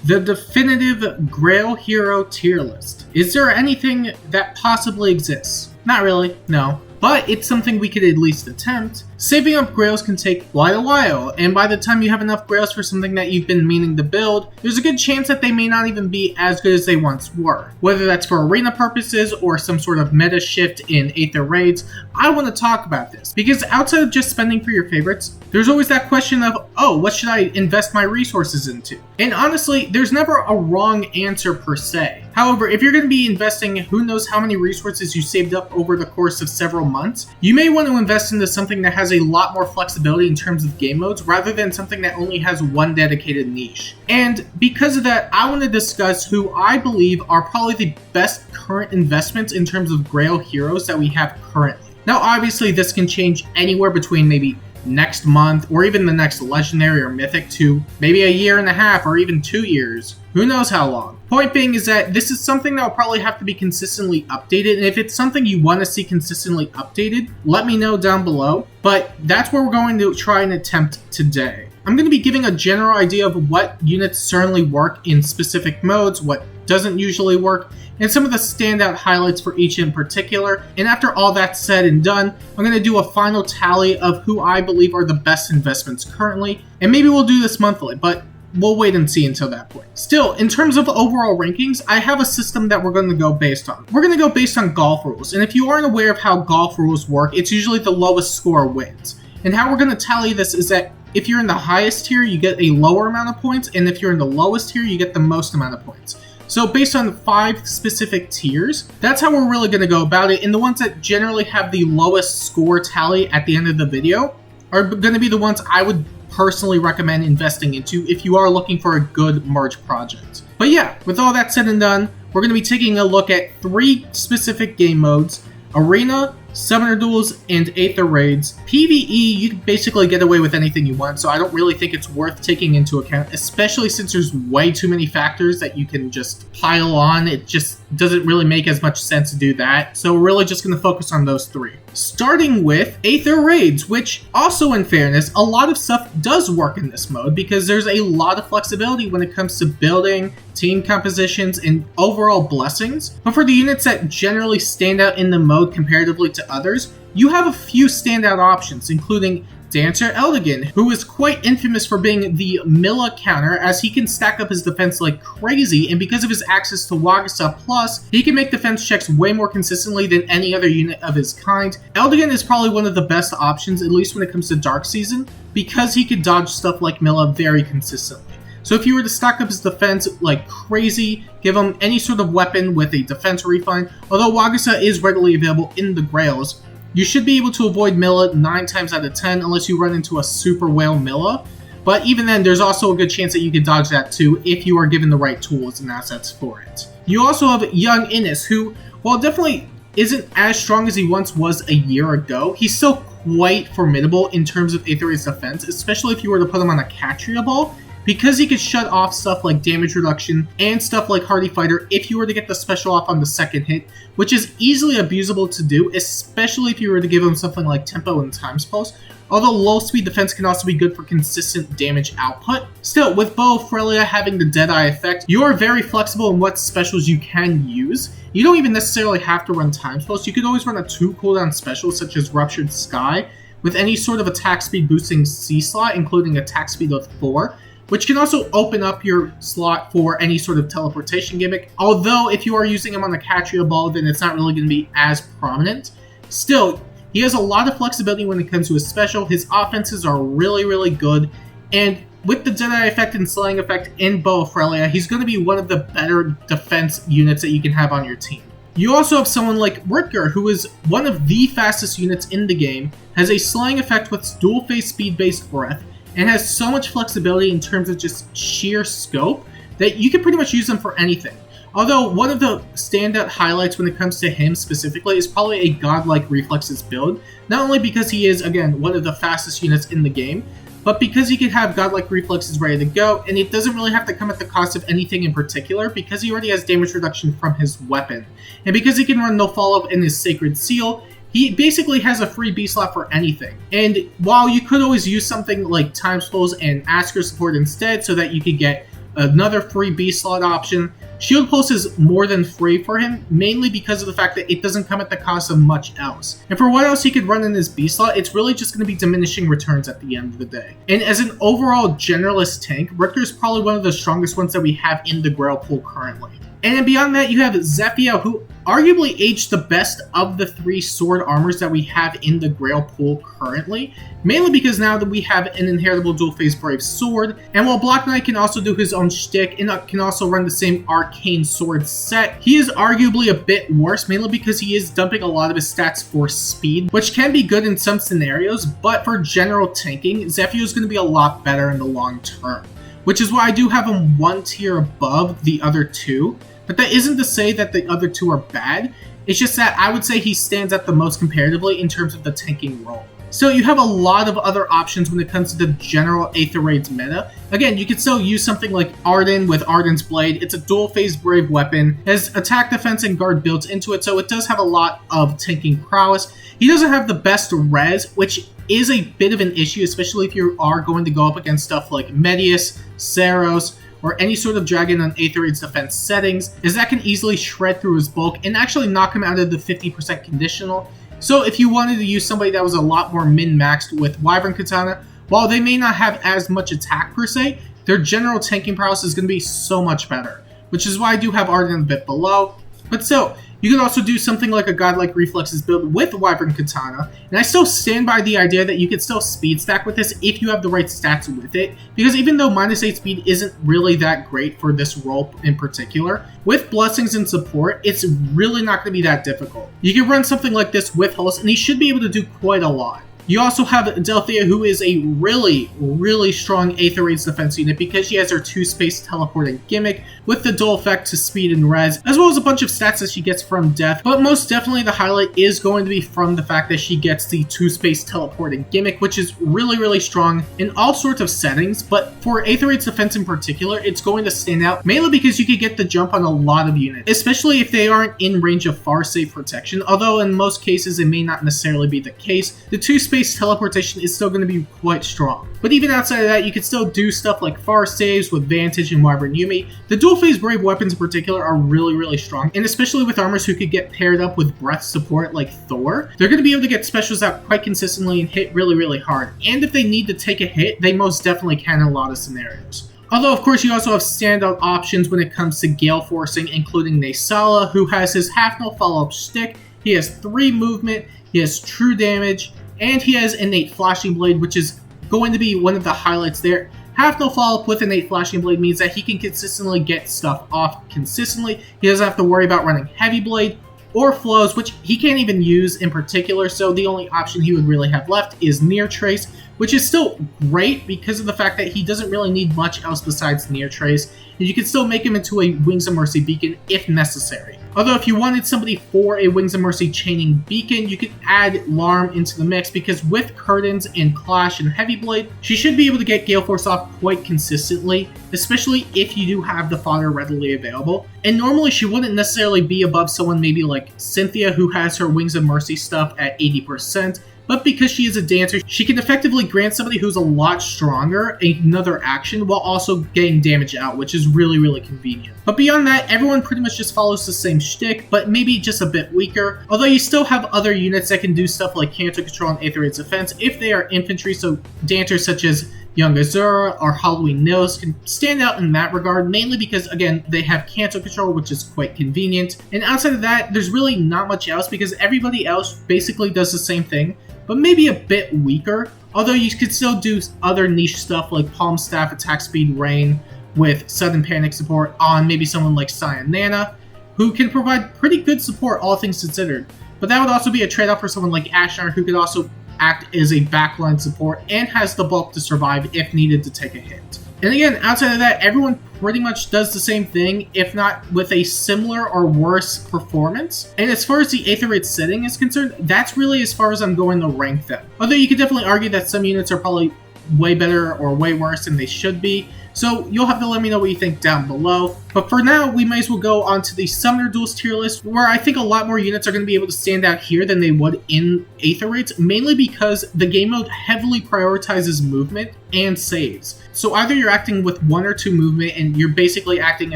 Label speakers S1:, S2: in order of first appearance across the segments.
S1: The definitive Grail hero tier list. Is there anything that possibly exists? Not really, no. But it's something we could at least attempt. Saving up Grails can take quite a while, and by the time you have enough Grails for something that you've been meaning to build, there's a good chance that they may not even be as good as they once were. Whether that's for arena purposes or some sort of meta shift in Aether Raids, I want to talk about this. Because outside of just spending for your favorites, there's always that question of, oh, what should I invest my resources into? And honestly, there's never a wrong answer per se. However, if you're going to be investing who knows how many resources you saved up over the course of several months, you may want to invest into something that has a lot more flexibility in terms of game modes rather than something that only has one dedicated niche. And because of that, I want to discuss who I believe are probably the best current investments in terms of Grail heroes that we have currently. Now obviously this can change anywhere between maybe next month or even the next legendary or mythic to maybe a year and a half or even 2 years. Who knows how long. Point being is that this is something that will probably have to be consistently updated, and if it's something you want to see consistently updated, let me know down below. But that's what we're going to try and attempt today. I'm going to be giving a general idea of what units certainly work in specific modes, what doesn't usually work, and some of the standout highlights for each in particular. And after all that's said and done, I'm going to do a final tally of who I believe are the best investments currently, and maybe we'll do this monthly, but we'll wait and see until that point. Still, in terms of overall rankings, I have a system that we're going to go based on. We're going to go based on golf rules, and if you aren't aware of how golf rules work, it's usually the lowest score wins. And how we're going to tally this is that if you're in the highest tier, you get a lower amount of points, and if you're in the lowest tier, you get the most amount of points. So based on 5 specific tiers, that's how we're really going to go about it, and the ones that generally have the lowest score tally at the end of the video are going to be the ones I would personally recommend investing into if you are looking for a good merge project. But yeah, with all that said and done, we're going to be taking a look at 3 specific game modes: Arena, Summoner Duels, and Aether Raids. PvE, you can basically get away with anything you want, so I don't really think it's worth taking into account, especially since there's way too many factors that you can just pile on. It just doesn't really make as much sense to do that, so we're really just going to focus on those 3. Starting with Aether Raids, which also, in fairness, a lot of stuff does work in this mode because there's a lot of flexibility when it comes to building, team compositions, and overall blessings. But for the units that generally stand out in the mode comparatively to others, you have a few standout options, including Dancer Eldigan, who is quite infamous for being the Milla counter, as he can stack up his defense like crazy, and because of his access to Wagasa Plus, he can make defense checks way more consistently than any other unit of his kind. Eldigan is probably one of the best options, at least when it comes to Dark Season, because he could dodge stuff like Milla very consistently. So if you were to stock up his defense like crazy, give him any sort of weapon with a defense refine, although Wagasa is readily available in the Grails, you should be able to avoid Milla 9 times out of 10 unless you run into a super whale Milla. But even then, there's also a good chance that you can dodge that too if you are given the right tools and assets for it. You also have young Innis, who, while definitely isn't as strong as he once was a year ago, he's still quite formidable in terms of Aether Raids defense, especially if you were to put him on a Catria ball, because he could shut off stuff like damage reduction and stuff like Hardy Fighter if you were to get the special off on the second hit, which is easily abusable to do, especially if you were to give him something like Tempo and Times Pulse, although low speed defense can also be good for consistent damage output. Still, with Bow of Frelia having the Deadeye effect, you are very flexible in what specials you can use. You don't even necessarily have to run Times Pulse, you could always run a 2 cooldown special such as Ruptured Sky with any sort of attack speed boosting C slot, including attack speed of 4, which can also open up your slot for any sort of teleportation gimmick, although if you are using him on the Catria ball, then it's not really going to be as prominent. Still, he has a lot of flexibility when it comes to his special, his offenses are really good, and with the Deadeye effect and Slaying effect in Bow of Frelia, he's going to be one of the better defense units that you can have on your team. You also have someone like Rutger, who is one of the fastest units in the game, has a Slaying effect with dual phase speed-based breath, and has so much flexibility in terms of just sheer scope that you can pretty much use them for anything. Although one of the standout highlights when it comes to him specifically is probably a godlike reflexes build, not only because he is, again, one of the fastest units in the game, but because he can have godlike reflexes ready to go, and it doesn't really have to come at the cost of anything in particular because he already has damage reduction from his weapon. And because he can run no follow-up in his Sacred Seal, he basically has a free B slot for anything. And while you could always use something like Time Spells and Asker support instead so that you could get another free B slot option. Shield Pulse is more than free for him, mainly because of the fact that it doesn't come at the cost of much else. And for what else he could run in his B slot, it's really just going to be diminishing returns at the end of the day. And as an overall generalist tank, Richter is probably one of the strongest ones that we have in the Grail pool currently. And then beyond that, you have Zephyr, who arguably aged the best of the 3 sword armors that we have in the Grail pool currently, mainly because now that we have an inheritable dual phase Brave sword, and while Black Knight can also do his own shtick and can also run the same arcane sword set, he is arguably a bit worse, mainly because he is dumping a lot of his stats for speed, which can be good in some scenarios, but for general tanking, Zephyr is going to be a lot better in the long term. Which is why I do have him 1 tier above the other 2. But that isn't to say that the other 2 are bad. It's just that I would say he stands out the most comparatively in terms of the tanking role. So you have a lot of other options when it comes to the general Aether Raids meta. Again, you could still use something like Arden with Arden's Blade. It's a dual phase Brave weapon, has attack, defense, and guard built into it, so it does have a lot of tanking prowess. He doesn't have the best res, which is a bit of an issue, especially if you are going to go up against stuff like Medius, Saros, or any sort of dragon on Aether Raids defense settings, as that can easily shred through his bulk and actually knock him out of the 50% conditional. So if you wanted to use somebody that was a lot more min-maxed with Wyvern Katana, while they may not have as much attack per se, their general tanking prowess is going to be so much better, which is why I do have Arden a bit below. But still, you could also do something like a Godlike Reflexes build with Wyvern Katana, and I still stand by the idea that you could still speed stack with this if you have the right stats with it, because even though -8 speed isn't really that great for this role in particular, with Blessings and support, it's really not going to be that difficult. You can run something like this with Hulse, and he should be able to do quite a lot. You also have Delthea, who is a really strong Aether Raids defense unit because she has her 2-space teleporting gimmick with the dual effect to speed and res, as well as a bunch of stats that she gets from death, but most definitely the highlight is going to be from the fact that she gets the 2-space teleporting gimmick, which is really strong in all sorts of settings, but for Aether Raids defense in particular, it's going to stand out, mainly because you could get the jump on a lot of units, especially if they aren't in range of far safe protection, although in most cases it may not necessarily be the case. The 2-space teleportation is still going to be quite strong. But even outside of that, you can still do stuff like far saves with Vantage and Wyvern Yumi. The dual phase Brave weapons in particular are really strong, and especially with armors who could get paired up with breath support like Thor, they're going to be able to get specials out quite consistently and hit really hard. And if they need to take a hit, they most definitely can in a lot of scenarios. Although, of course, you also have standout options when it comes to Gale Forcing, including Naysala, who has his half-null follow-up shtick, he has 3 movement, he has true damage, and he has innate Flashing Blade, which is going to be one of the highlights there. Half-null follow-up with innate Flashing Blade means that he can consistently get stuff off consistently. He doesn't have to worry about running Heavy Blade or Flows, which he can't even use in particular, so the only option he would really have left is Near Trace, which is still great because of the fact that he doesn't really need much else besides Near Trace, and you can still make him into a Wings of Mercy beacon if necessary. Although if you wanted somebody for a Wings of Mercy chaining beacon, you could add Larm into the mix, because with Curtains and Clash and Heavy Blade, she should be able to get Gale Force off quite consistently, especially if you do have the fodder readily available. And normally she wouldn't necessarily be above someone maybe like Cynthia, who has her Wings of Mercy stuff at 80%, but because she is a dancer, she can effectively grant somebody who's a lot stronger another action while also getting damage out, which is really convenient. But beyond that, everyone pretty much just follows the same shtick, but maybe just a bit weaker, although you still have other units that can do stuff like Canto Control and Aether Raids defense if they are infantry, so dancers such as Young Azura or Halloween Nils can stand out in that regard, mainly because, again, they have Canto Control, which is quite convenient. And outside of that, there's really not much else because everybody else basically does the same thing, but maybe a bit weaker, although you could still do other niche stuff like Palm Staff, Attack Speed, Rain with Sudden Panic support on maybe someone like Cyan Nana, who can provide pretty good support, all things considered. But that would also be a trade-off for someone like Ashnar, who could also act as a backline support and has the bulk to survive if needed to take a hit. And again, outside of that, everyone pretty much does the same thing, if not with a similar or worse performance. And as far as the Aether Raids setting is concerned, that's really as far as I'm going to rank them. Although you could definitely argue that some units are probably way better or way worse than they should be. So you'll have to let me know what you think down below. But for now, we might as well go on to the Summoner Duels tier list, where I think a lot more units are going to be able to stand out here than they would in Aether Raids, mainly because the game mode heavily prioritizes movement and saves. So either you're acting with 1 or 2 movement and you're basically acting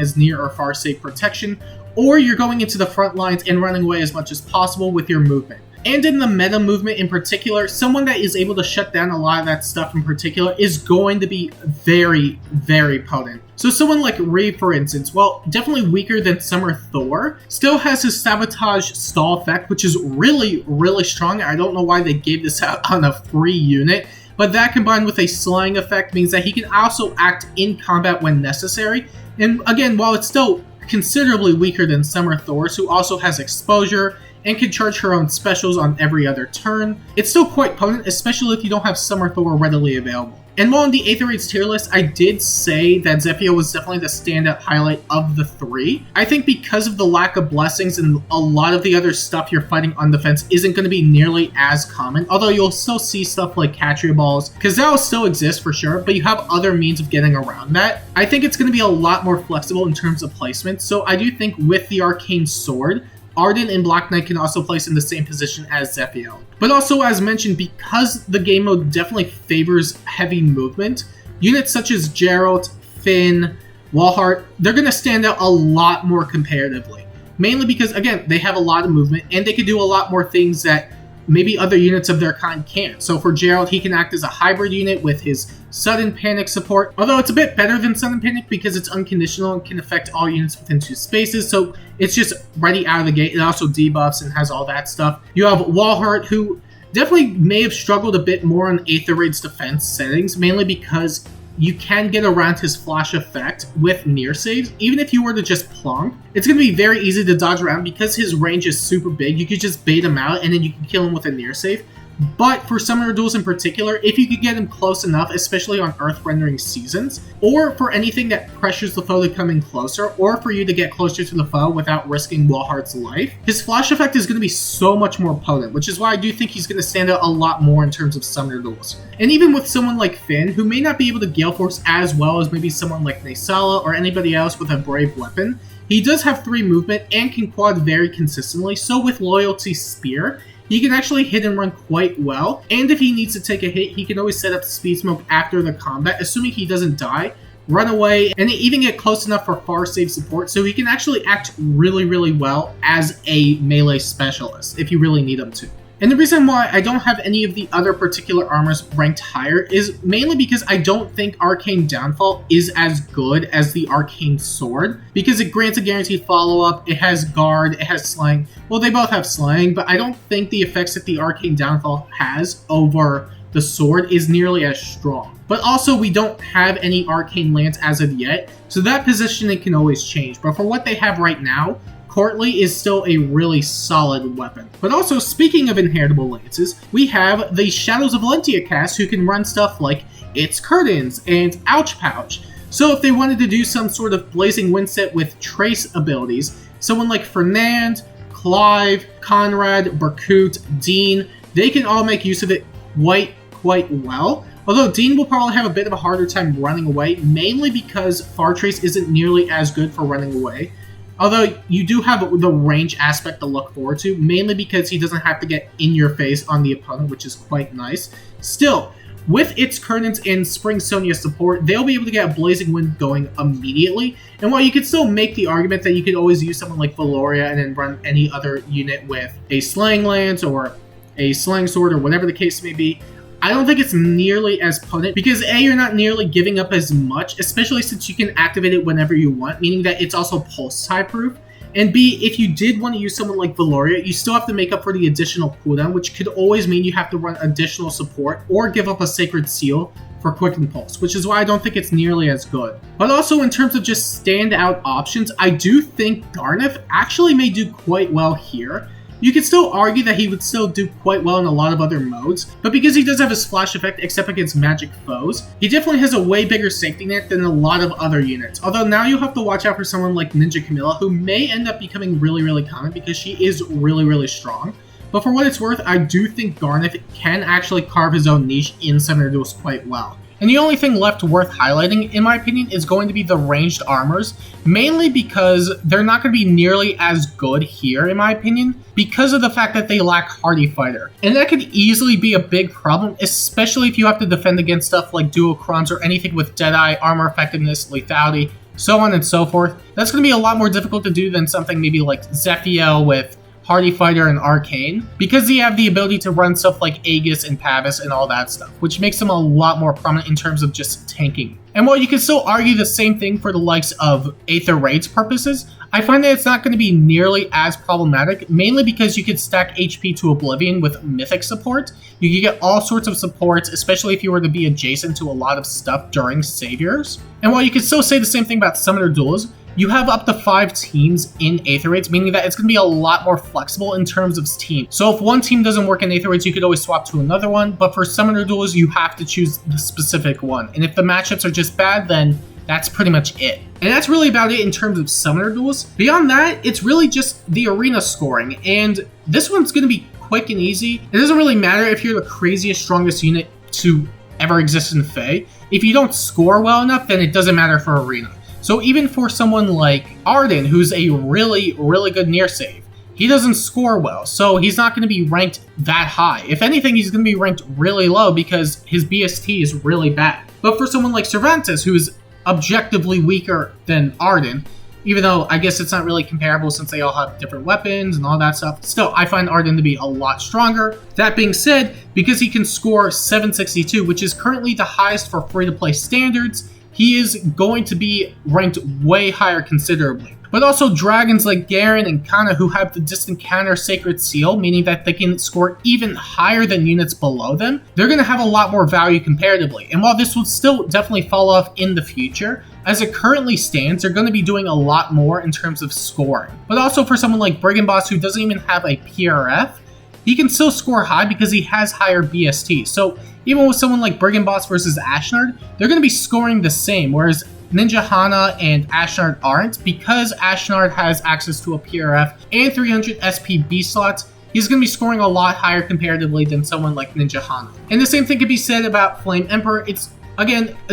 S1: as near or far save protection, or you're going into the front lines and running away as much as possible with your movement. And in the meta movement in particular, someone that is able to shut down a lot of that stuff in particular is going to be very, very potent. So someone like Reeve, for instance, well, definitely weaker than Summer Thor, still has his Sabotage Stall effect, which is really, really strong. I don't know why they gave this out on a free unit, but that combined with a Slaying effect means that he can also act in combat when necessary. And again, while it's still considerably weaker than Summer Thor's, who also has Exposure and can charge her own specials on every other turn, it's still quite potent, especially if you don't have Summer Thor readily available. And while in the Aether Raids tier list, I did say that Zephyr was definitely the standout highlight of the 3. I think because of the lack of blessings and a lot of the other stuff you're fighting on defense isn't going to be nearly as common, although you'll still see stuff like Catria Balls, because that will still exist for sure, but you have other means of getting around that. I think it's going to be a lot more flexible in terms of placement, so I do think with the Arcane Sword, Arden and Black Knight can also place in the same position as Zephyr. But also, as mentioned, because the game mode definitely favors heavy movement, units such as Geralt, Finn, Walhart, they're going to stand out a lot more comparatively. Mainly because, again, they have a lot of movement, and they can do a lot more things that maybe other units of their kind can't. So for Geralt, he can act as a hybrid unit with his Sudden Panic support, although it's a bit better than Sudden Panic because it's unconditional and can affect all units within 2 spaces, so it's just ready out of the gate. It also debuffs and has all that stuff. You have Walhart, who definitely may have struggled a bit more on Aether Raid's defense settings, mainly because you can get around his flash effect with near saves. Even if you were to just plonk, it's going to be very easy to dodge around because his range is super big. You could just bait him out and then you can kill him with a near save. But for Summoner Duels in particular, if you could get him close enough, especially on Earth Rendering Seasons, or for anything that pressures the foe to come in closer, or for you to get closer to the foe without risking Walhart's life, his flash effect is going to be so much more potent, which is why I do think he's going to stand out a lot more in terms of Summoner Duels. And even with someone like Finn, who may not be able to Gale Force as well as maybe someone like Naysala or anybody else with a Brave Weapon, he does have 3 movement and can quad very consistently, so with Loyalty Spear, he can actually hit and run quite well, and if he needs to take a hit, he can always set up Speed Smoke after the combat, assuming he doesn't die, run away, and even get close enough for far save support, so he can actually act really, really well as a melee specialist, if you really need him to. And the reason why I don't have any of the other particular armors ranked higher is mainly because I don't think Arcane Downfall is as good as the Arcane Sword, because it grants a guaranteed follow-up, it has Guard, it has Slaying. Well, they both have Slaying, but I don't think the effects that the Arcane Downfall has over the Sword is nearly as strong. But also, we don't have any Arcane Lance as of yet, so that positioning can always change. But for what they have right now, Courtly is still a really solid weapon. But also, speaking of inheritable lances, we have the Shadows of Valentia cast who can run stuff like It's Curtains and Ouch Pouch. So if they wanted to do some sort of Blazing Wind set with trace abilities, someone like Fernand, Clive, Conrad, Berkut, Dean, they can all make use of it quite well. Although Dean will probably have a bit of a harder time running away, mainly because Far Trace isn't nearly as good for running away. Although you do have the range aspect to look forward to, mainly because he doesn't have to get in your face on the opponent, which is quite nice. Still, with its Curtains and Spring Sonia support, they'll be able to get a Blazing Wind going immediately. And while you could still make the argument that you could always use someone like Valoria and then run any other unit with a Slaying Lance or a Slaying Sword or whatever the case may be, I don't think it's nearly as potent because A, you're not nearly giving up as much, especially since you can activate it whenever you want, meaning that it's also pulse type proof. And B, if you did want to use someone like Valoria, you still have to make up for the additional cooldown, which could always mean you have to run additional support or give up a Sacred Seal for Quick Impulse, which is why I don't think it's nearly as good. But also in terms of just standout options, I do think Garneth actually may do quite well here. You could still argue that he would still do quite well in a lot of other modes, but because he does have his splash effect except against magic foes, he definitely has a way bigger safety net than a lot of other units. Although now you'll have to watch out for someone like Ninja Camilla, who may end up becoming really common because she is really strong. But for what it's worth, I do think Garneth can actually carve his own niche in Summoner Duels quite well. And the only thing left worth highlighting, in my opinion, is going to be the ranged armors, mainly because they're not going to be nearly as good here, in my opinion, because of the fact that they lack Hardy Fighter. And that could easily be a big problem, especially if you have to defend against stuff like Dual Crons or anything with Deadeye, armor effectiveness, lethality, so on and so forth. That's going to be a lot more difficult to do than something maybe like Zephiel with Hardy Fighter and Arcane, because they have the ability to run stuff like Aegis and Pavis and all that stuff, which makes them a lot more prominent in terms of just tanking. And while you can still argue the same thing for the likes of Aether Raids purposes, I find that it's not going to be nearly as problematic, mainly because you could stack HP to Oblivion with Mythic support. You can get all sorts of supports, especially if you were to be adjacent to a lot of stuff during Saviors. And while you can still say the same thing about Summoner Duels, you have up to 5 teams in Aether Raids, meaning that it's going to be a lot more flexible in terms of teams. So if one team doesn't work in Aether Raids, you could always swap to another one, but for Summoner Duels, you have to choose the specific one. And if the matchups are just bad, then that's pretty much it. And that's really about it in terms of Summoner Duels. Beyond that, it's really just the arena scoring, and this one's going to be quick and easy. It doesn't really matter if you're the craziest, strongest unit to ever exist in FEH. If you don't score well enough, then it doesn't matter for arena. So even for someone like Arden, who's a really, really good near save, he doesn't score well, so he's not going to be ranked that high. If anything, he's going to be ranked really low because his BST is really bad. But for someone like Cervantes, who's objectively weaker than Arden, even though I guess it's not really comparable since they all have different weapons and all that stuff, still, I find Arden to be a lot stronger. That being said, because he can score 762, which is currently the highest for free-to-play standards, he is going to be ranked way higher considerably. But also dragons like Garen and Kana, who have the distant counter Sacred Seal, meaning that they can score even higher than units below them, they're going to have a lot more value comparatively. And while this will still definitely fall off in the future, as it currently stands, they're going to be doing a lot more in terms of scoring. But also for someone like Brigand Boss, who doesn't even have a PRF, he can still score high because he has higher BST. So even with someone like Brigand Boss versus Ashnard, they're going to be scoring the same, whereas Ninja Hana and Ashnard aren't, because Ashnard has access to a PRF and 300 SP B slots. He's going to be scoring a lot higher comparatively than someone like Ninja Hana. And the same thing could be said about Flame Emperor. It's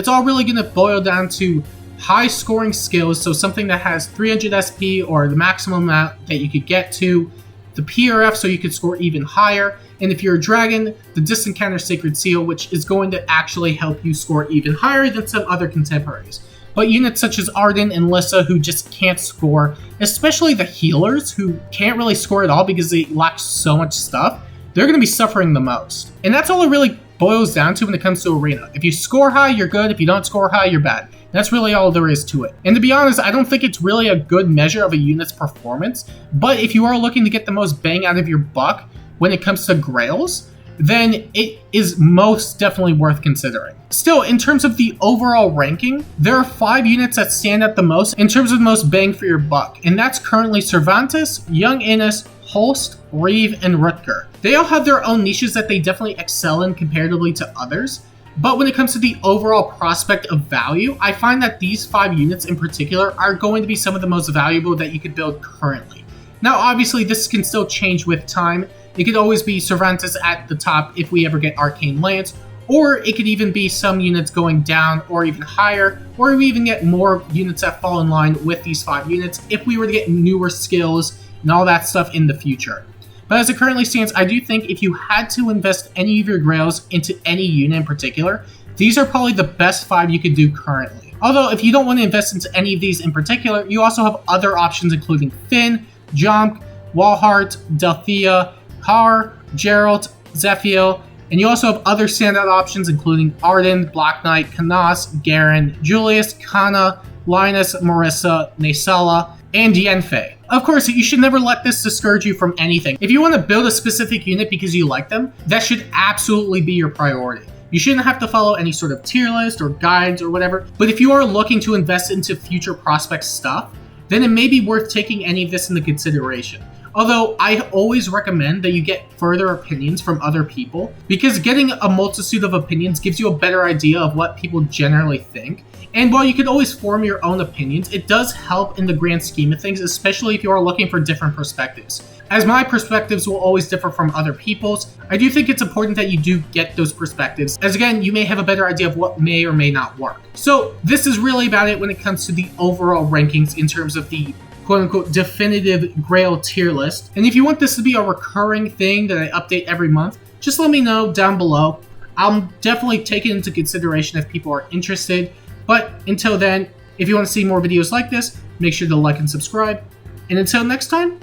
S1: all really going to boil down to high scoring skills, so something that has 300 SP or the maximum amount that you could get to, the PRF so you could score even higher, and if you're a dragon, the distant counter Sacred Seal, which is going to actually help you score even higher than some other contemporaries. But units such as Arden and Lissa, who just can't score, especially the healers, who can't really score at all because they lack so much stuff, they're going to be suffering the most. And that's all it really boils down to when it comes to arena. If you score high, you're good. If you don't score high, you're bad. That's really all there is to it. And to be honest, I don't think it's really a good measure of a unit's performance, but if you are looking to get the most bang out of your buck when it comes to Grails, then it is most definitely worth considering. Still, in terms of the overall ranking, there are 5 units that stand out the most in terms of most bang for your buck, and that's currently Cervantes, Young Innis, Holst, Reeve, and Rutger. They all have their own niches that they definitely excel in comparatively to others, but when it comes to the overall prospect of value, I find that these 5 units in particular are going to be some of the most valuable that you could build currently. Now, obviously, this can still change with time. It could always be Cervantes at the top if we ever get Arcane Lance, or it could even be some units going down or even higher, or we even get more units that fall in line with these 5 units if we were to get newer skills and all that stuff in the future. But as it currently stands, I do think if you had to invest any of your Grails into any unit in particular, these are probably the best 5 you could do currently. Although, if you don't want to invest into any of these in particular, you also have other options including Finn, Jomp, Walhart, Delthea, Har, Geralt, Zephiel, and you also have other standout options including Arden, Black Knight, Kanas, Garen, Julius, Kana, Linus, Marissa, Nasella, and Yenfei. Of course, you should never let this discourage you from anything. If you want to build a specific unit because you like them, that should absolutely be your priority. You shouldn't have to follow any sort of tier list or guides or whatever, but if you are looking to invest into future prospect stuff, then it may be worth taking any of this into consideration. Although I always recommend that you get further opinions from other people, because getting a multitude of opinions gives you a better idea of what people generally think. And while you can always form your own opinions, it does help in the grand scheme of things, especially if you are looking for different perspectives. As my perspectives will always differ from other people's, I do think it's important that you do get those perspectives, as again, you may have a better idea of what may or may not work. So this is really about it when it comes to the overall rankings in terms of the quote-unquote definitive Grail tier list. And if you want this to be a recurring thing that I update every month, just let me know down below. I'll definitely take it into consideration if people are interested. But until then, if you want to see more videos like this, make sure to like and subscribe. And until next time,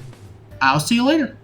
S1: I'll see you later.